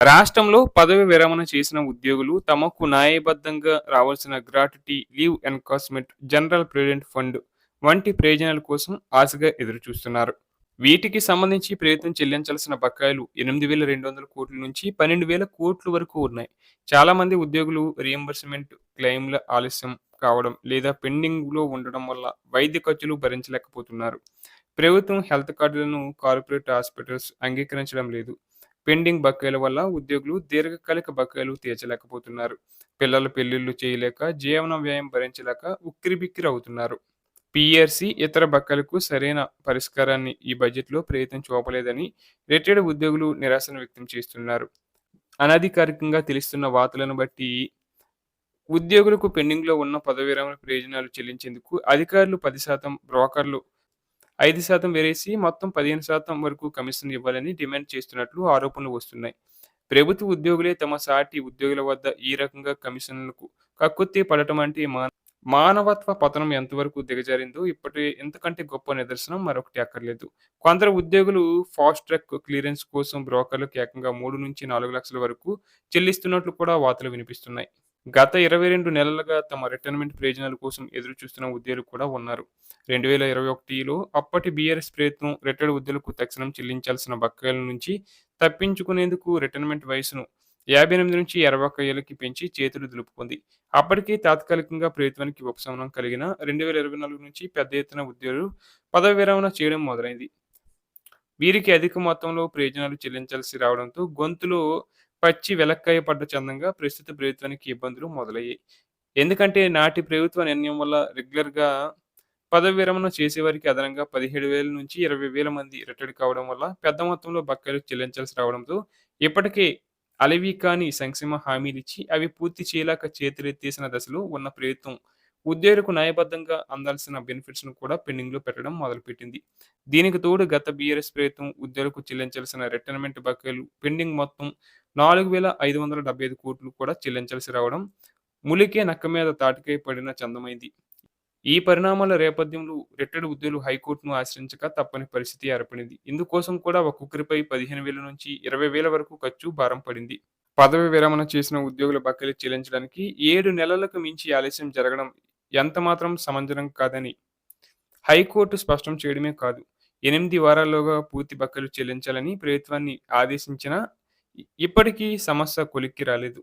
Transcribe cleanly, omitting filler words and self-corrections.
రాష్ట్రంలో పదవి విరమణ చేసిన ఉద్యోగులు తమకు న్యాయబద్ధంగా రావాల్సిన gratuity, leave encashment, general provident fund వంటి ప్రయోజనాల కోసం ఆశగా ఎదురుచూస్తున్నారు. వీటికి సంబంధించి ప్రభుత్వం చెల్లించాల్సిన బకాయిలు 8,200 కోట్ల నుంచి 12,000 కోట్ల వరకు ఉన్నాయి. చాలామంది ఉద్యోగులు రీయింబర్స్‌మెంట్ క్లెయిమ్‌ల ఆలస్యం కావడం లేదా పెండింగ్‌లో ఉండడం వల్ల వైద్య ఖర్చులు భరించలేకపోతున్నారు. ప్రభుత్వం హెల్త్ కార్డులను కార్పొరేట్ హాస్పిటల్స్ అంగీకరించడం లేదు. పెండింగ్ బకాయిల వల్ల ఉద్యోగులు దీర్ఘకాలిక బకాయిలు తీర్చలేకపోతున్నారు. పిల్లల పెళ్లిళ్లు చేయలేక, జీవన వ్యయం భరించలేక ఉక్కిరిబిక్కిరి అవుతున్నారు. పీఆర్సీ, ఇతర బకాయిలకు సరైన పరిష్కారాన్ని ఈ బడ్జెట్‌లో ప్రభుత్వం చూపలేదని రిటైర్డ్ ఉద్యోగులు నిరాశను వ్యక్తం చేస్తున్నారు. అనధికారికంగా తెలుస్తున్న వార్తలను బట్టి ఉద్యోగులకు పెండింగ్‌లో ఉన్న పదవీ విరమణ ప్రయోజనాలు చెల్లించేందుకు అధికారులు 10%, బ్రోకర్లు 5% వేరేసి మొత్తం 15% వరకు కమిషన్ ఇవ్వాలని డిమాండ్ చేస్తున్నట్లు ఆరోపణలు వస్తున్నాయి. ప్రభుత్వ ఉద్యోగులే తమ సాటి ఉద్యోగుల వద్ద ఈ రకంగా కమిషన్లకు కక్కుర్తి పడటం అంటే మానవత్వ పతనం ఎంతవరకు దిగజారిందో ఇంతకంటే గొప్ప నిదర్శనం మరొకటి అక్కర్లేదు. కొందరు ఉద్యోగులు ఫాస్ట్ ట్రాక్ క్లియరెన్స్ కోసం బ్రోకర్లకు ఏకంగా 3-4 లక్షల వరకు చెల్లిస్తున్నట్లు కూడా వార్తలు వినిపిస్తున్నాయి. గత 22 నెలలుగా తమ రిటైర్మెంట్ ప్రయోజనాల కోసం ఎదురుచూస్తున్న ఉద్యోగులు కూడా ఉన్నారు. 2021లో అప్పటి బీఆర్ఎస్ ప్రభుత్వం రిటైర్డ్ ఉద్యోగులకు తక్షణం చెల్లించాల్సిన బకాయిల నుంచి తప్పించుకునేందుకు రిటైర్మెంట్ వయసును 58-61 ఏళ్లకి పెంచి చేతులు దులుపుకుంది. అప్పటికి తాత్కాలికంగా ప్రభుత్వానికి ఉపశమనం కలిగిన 2024 నుంచి పెద్ద ఎత్తున ఉద్యోగులు పదవి విరమణ చేయడం మొదలైంది. వీరికి అధిక మొత్తంలో ప్రయోజనాలు చెల్లించాల్సి రావడంతో గొంతులో పచ్చి వెలక్కాయ పడ్డ చందంగా ప్రస్తుత ప్రభుత్వానికి ఇబ్బందులు మొదలయ్యాయి. ఎందుకంటే నాటి ప్రభుత్వ నిర్ణయం వల్ల రెగ్యులర్‌గా పదవి విరమణ చేసేవారికి అదనంగా 17,000 నుంచి 20,000 మంది రిటైర్డ్ కావడం వల్ల పెద్ద మొత్తంలో బకాయిలు చెల్లించాల్సి రావడంతో ఇప్పటికే అలవి కాని సంక్షేమ హామీలిచ్చి అవి పూర్తి చేయలేక చేతులెత్తేసిన దశలో ఉన్న ప్రభుత్వం ఉద్యోగులకు న్యాయబద్ధంగా అందాల్సిన బెనిఫిట్స్‌ను కూడా పెండింగ్‌లో పెట్టడం మొదలుపెట్టింది. దీనికి తోడు గత బీఆర్ఎస్ ప్రభుత్వం ఉద్యోగులకు చెల్లించాల్సిన రిటైర్మెంట్ బకాయిలు పెండింగ్ మొత్తం 4,575 కోట్లు కూడా చెల్లించాల్సి రావడం ములికే నక్క మీద తాటికాయ పడిన చందమైంది. ఈ పరిణామాల నేపథ్యంలో రిటైర్డ్ ఉద్యోగులు హైకోర్టును ఆశ్రయించక తప్పని పరిస్థితి ఏర్పడింది. ఇందుకోసం కూడా ఒక్కొక్కరిపై 15,000 నుంచి 20,000 వరకు భారం పడింది. పదవి విరమణ చేసిన ఉద్యోగుల బకాయిలు చెల్లించడానికి 7 నెలలకు మించి ఆలస్యం జరగడం ఎంతమాత్రం సమంజసం కాదని హైకోర్టు స్పష్టం చేయడమే కాదు, 8 వారాల్లోగా పూర్తి బకాయిలు చెల్లించాలని ప్రభుత్వాన్ని ఆదేశించినా ఇప్పటికీ సమస్య కొలిక్కి రాలేదు.